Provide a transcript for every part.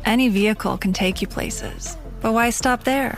Any vehicle can take you places, but why stop there?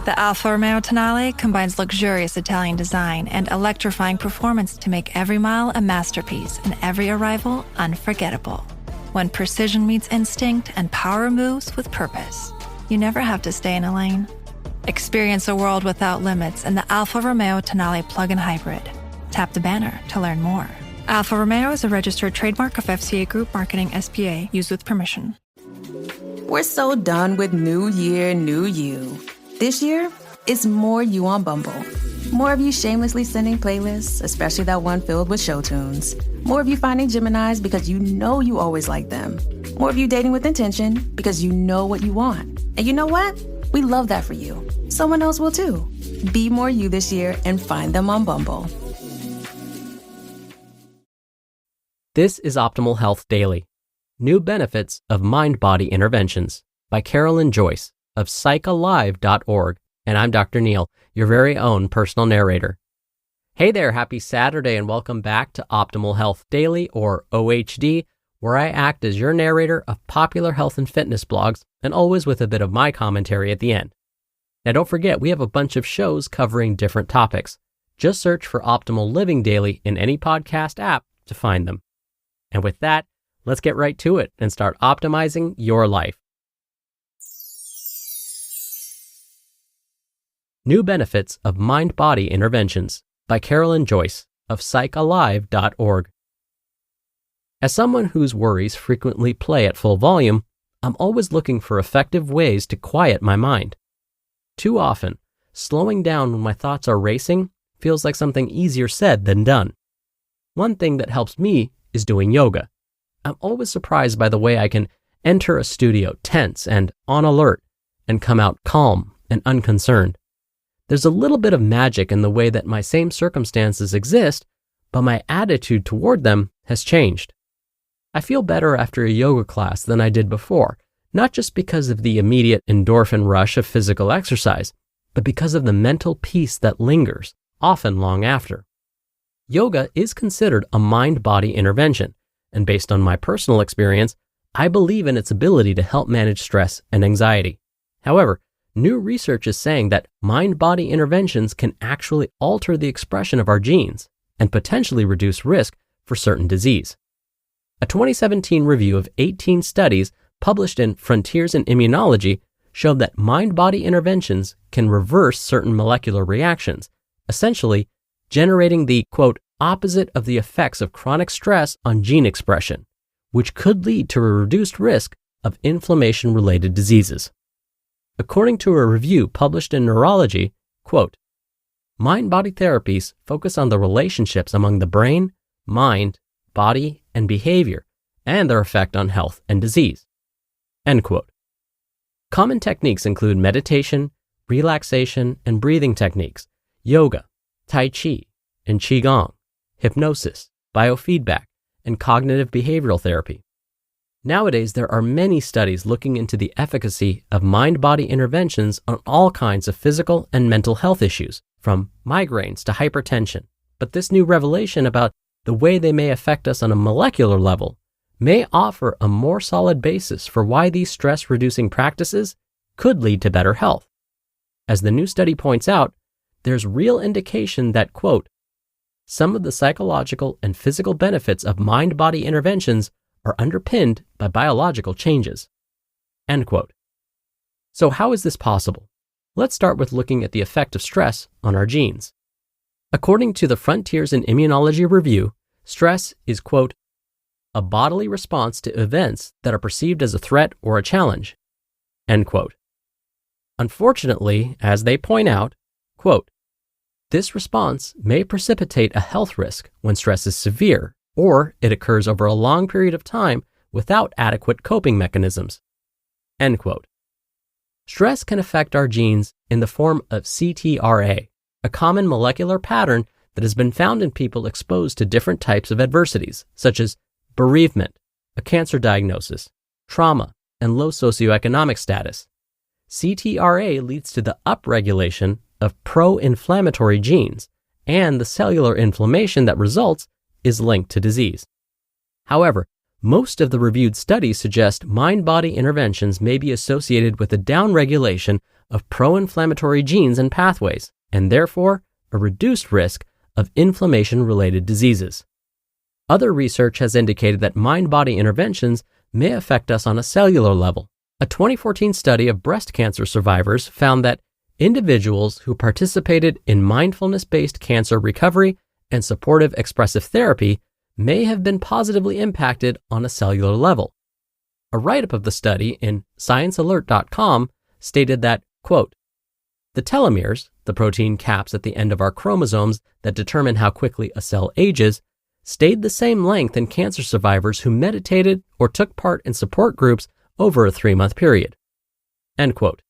The Alfa Romeo Tonale combines luxurious Italian design and electrifying performance to make every mile a masterpiece and every arrival unforgettable. When precision meets instinct and power moves with purpose, you never have to stay in a lane. Experience a world without limits in the Alfa Romeo Tonale plug-in hybrid. Tap the banner to learn more. Alfa Romeo is a registered trademark of FCA Group Marketing SPA, used with permission. We're so done with New Year, New You. This year, it's more you on Bumble. More of you shamelessly sending playlists, especially that one filled with show tunes. More of you finding Geminis because you know you always like them. More of you dating with intention because you know what you want. And you know what? We love that for you. Someone else will too. Be more you this year and find them on Bumble. This is Optimal Health Daily. New Benefits of Mind-Body Interventions by Carolyn Joyce of psychalive.org. And I'm Dr. Neil, your very own personal narrator. Hey there, happy Saturday and welcome back to Optimal Health Daily, or OHD, where I act as your narrator of popular health and fitness blogs, and always with a bit of my commentary at the end. Now don't forget, we have a bunch of shows covering different topics. Just search for Optimal Living Daily in any podcast app to find them. And with that, let's get right to it and start optimizing your life. New Benefits of Mind-Body Interventions by Carolyn Joyce of psychalive.org. As someone whose worries frequently play at full volume, I'm always looking for effective ways to quiet my mind. Too often, slowing down when my thoughts are racing feels like something easier said than done. One thing that helps me is doing yoga. I'm always surprised by the way I can enter a studio tense and on alert and come out calm and unconcerned. There's a little bit of magic in the way that my same circumstances exist, but my attitude toward them has changed. I feel better after a yoga class than I did before, not just because of the immediate endorphin rush of physical exercise, but because of the mental peace that lingers, often long after. Yoga is considered a mind-body intervention, and based on my personal experience, I believe in its ability to help manage stress and anxiety. However, new research is saying that mind-body interventions can actually alter the expression of our genes and potentially reduce risk for certain disease. A 2017 review of 18 studies published in Frontiers in Immunology showed that mind-body interventions can reverse certain molecular reactions, essentially generating the, quote, opposite of the effects of chronic stress on gene expression, which could lead to a reduced risk of inflammation-related diseases. According to a review published in Neurology, quote, mind-body therapies focus on the relationships among the brain, mind, body, and behavior, and their effect on health and disease, end quote. Common techniques include meditation, relaxation, and breathing techniques, yoga, tai chi, and qigong, hypnosis, biofeedback, and cognitive behavioral therapy. Nowadays, there are many studies looking into the efficacy of mind-body interventions on all kinds of physical and mental health issues, from migraines to hypertension. But this new revelation about the way they may affect us on a molecular level may offer a more solid basis for why these stress-reducing practices could lead to better health. As the new study points out, there's real indication that, quote, some of the psychological and physical benefits of mind-body interventions are underpinned by biological changes, end quote. So how is this possible? Let's start with looking at the effect of stress on our genes. According to the Frontiers in Immunology review, stress is, quote, a bodily response to events that are perceived as a threat or a challenge, end quote. Unfortunately, as they point out, quote, this response may precipitate a health risk when stress is severe, or it occurs over a long period of time without adequate coping mechanisms, end quote. Stress can affect our genes in the form of CTRA, a common molecular pattern that has been found in people exposed to different types of adversities, such as bereavement, a cancer diagnosis, trauma, and low socioeconomic status. CTRA leads to the upregulation of pro-inflammatory genes, and the cellular inflammation that results is linked to disease. However, most of the reviewed studies suggest mind-body interventions may be associated with a downregulation of pro-inflammatory genes and pathways, and therefore a reduced risk of inflammation-related diseases. Other research has indicated that mind-body interventions may affect us on a cellular level. A 2014 study of breast cancer survivors found that individuals who participated in mindfulness-based cancer recovery and supportive expressive therapy may have been positively impacted on a cellular level. A write-up of the study in sciencealert.com stated that, quote, "The telomeres, the protein caps at the end of our chromosomes that determine how quickly a cell ages, stayed the same length in cancer survivors who meditated or took part in support groups over a 3-month period." End quote.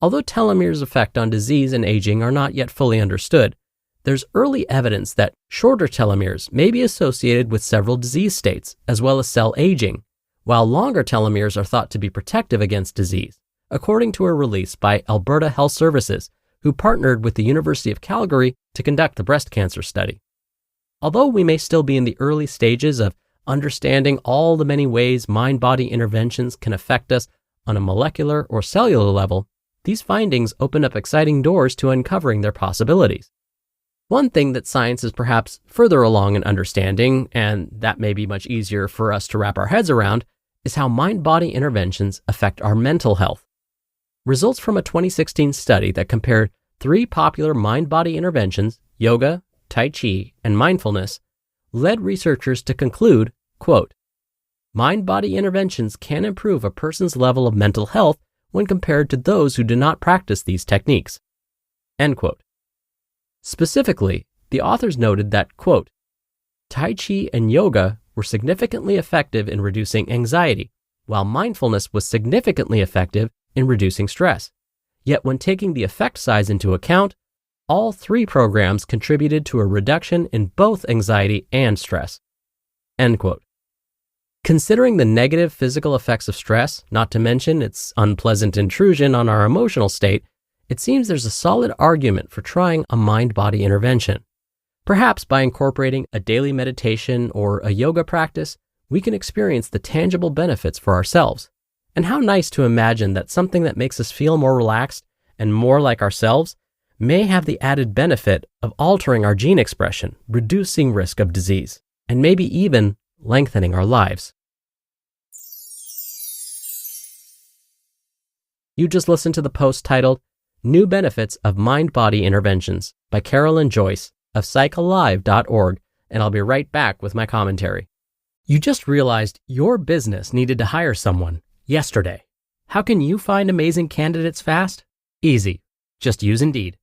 Although telomeres' effect on disease and aging are not yet fully understood, there's early evidence that shorter telomeres may be associated with several disease states as well as cell aging, while longer telomeres are thought to be protective against disease, according to a release by Alberta Health Services, who partnered with the University of Calgary to conduct the breast cancer study. Although we may still be in the early stages of understanding all the many ways mind-body interventions can affect us on a molecular or cellular level, these findings open up exciting doors to uncovering their possibilities. One thing that science is perhaps further along in understanding, and that may be much easier for us to wrap our heads around, is how mind-body interventions affect our mental health. Results from a 2016 study that compared 3 popular mind-body interventions, yoga, Tai Chi, and mindfulness, led researchers to conclude, quote, "Mind-body interventions can improve a person's level of mental health when compared to those who do not practice these techniques." End quote. Specifically, the authors noted that, quote, "Tai Chi and yoga were significantly effective in reducing anxiety, while mindfulness was significantly effective in reducing stress. Yet when taking the effect size into account, all 3 programs contributed to a reduction in both anxiety and stress." End quote. Considering the negative physical effects of stress, not to mention its unpleasant intrusion on our emotional state, it seems there's a solid argument for trying a mind-body intervention. Perhaps by incorporating a daily meditation or a yoga practice, we can experience the tangible benefits for ourselves. And how nice to imagine that something that makes us feel more relaxed and more like ourselves may have the added benefit of altering our gene expression, reducing risk of disease, and maybe even lengthening our lives. You just listened to the post titled "New Benefits of Mind-Body Interventions" by Carolyn Joyce of psychalive.org, and I'll be right back with my commentary. You just realized your business needed to hire someone yesterday. How can you find amazing candidates fast? Easy. Just use Indeed.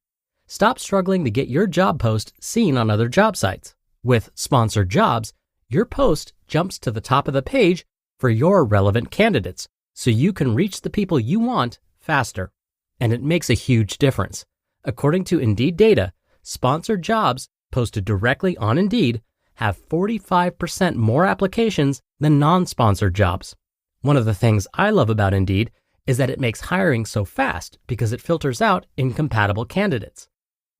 Stop struggling to get your job post seen on other job sites. With Sponsored Jobs, your post jumps to the top of the page for your relevant candidates, so you can reach the people you want faster. And it makes a huge difference. According to Indeed data, Sponsored Jobs posted directly on Indeed have 45% more applications than non-sponsored jobs. One of the things I love about Indeed is that it makes hiring so fast because it filters out incompatible candidates.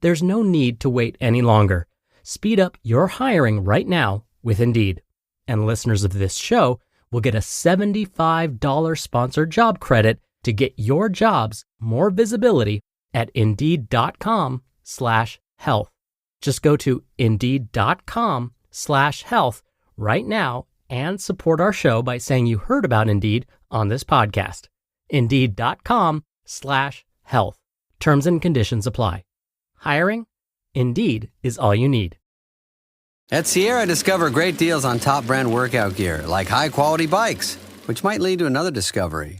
There's no need to wait any longer. Speed up your hiring right now with Indeed. And listeners of this show will get a $75 sponsored job credit to get your jobs more visibility at Indeed.com/health. Just go to Indeed.com/health right now and support our show by saying you heard about Indeed on this podcast. Indeed.com/health. Terms and conditions apply. Hiring? Indeed is all you need. At Sierra, discover great deals on top brand workout gear, like high-quality bikes, which might lead to another discovery.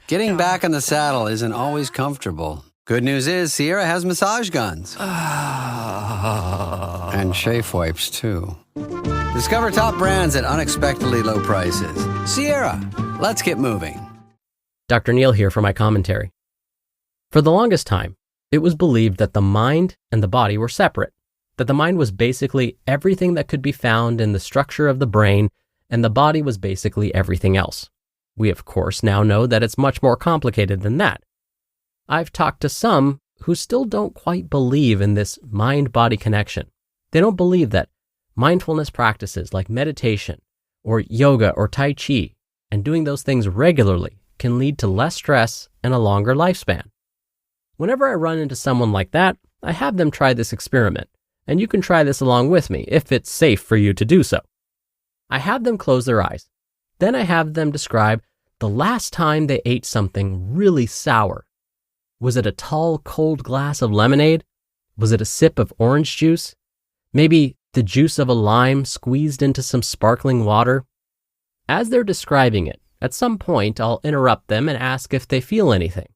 Getting back on the saddle isn't always comfortable. Good news is Sierra has massage guns. And chafe wipes, too. Discover top brands at unexpectedly low prices. Sierra, let's get moving. Dr. Neil here for my commentary. For the longest time, it was believed that the mind and the body were separate, that the mind was basically everything that could be found in the structure of the brain, and the body was basically everything else. We, of course, now know that it's much more complicated than that. I've talked to some who still don't quite believe in this mind-body connection. They don't believe that mindfulness practices like meditation, or yoga or Tai Chi, and doing those things regularly can lead to less stress and a longer lifespan. Whenever I run into someone like that, I have them try this experiment, and you can try this along with me if it's safe for you to do so. I have them close their eyes. Then I have them describe the last time they ate something really sour. Was it a tall, cold glass of lemonade? Was it a sip of orange juice? Maybe the juice of a lime squeezed into some sparkling water? As they're describing it, at some point I'll interrupt them and ask if they feel anything.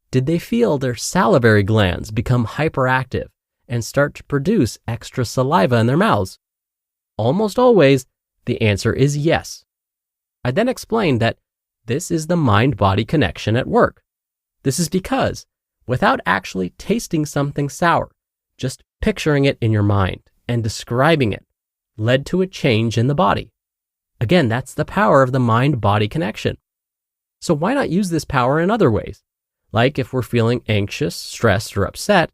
Did they feel their salivary glands become hyperactive and start to produce extra saliva in their mouths? Almost always, the answer is yes. I then explained that this is the mind-body connection at work. This is because, without actually tasting something sour, just picturing it in your mind and describing it led to a change in the body. Again, that's the power of the mind-body connection. So why not use this power in other ways? Like if we're feeling anxious, stressed, or upset,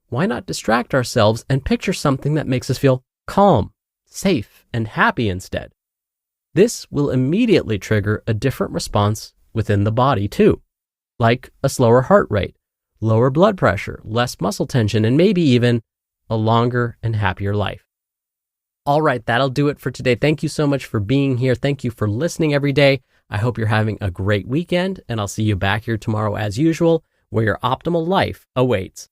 why not distract ourselves and picture something that makes us feel calm, safe, and happy instead? This will immediately trigger a different response within the body too, like a slower heart rate, lower blood pressure, less muscle tension, and maybe even a longer and happier life. All right, that'll do it for today. Thank you so much for being here. Thank you for listening every day. I hope you're having a great weekend, and I'll see you back here tomorrow as usual, where your optimal life awaits.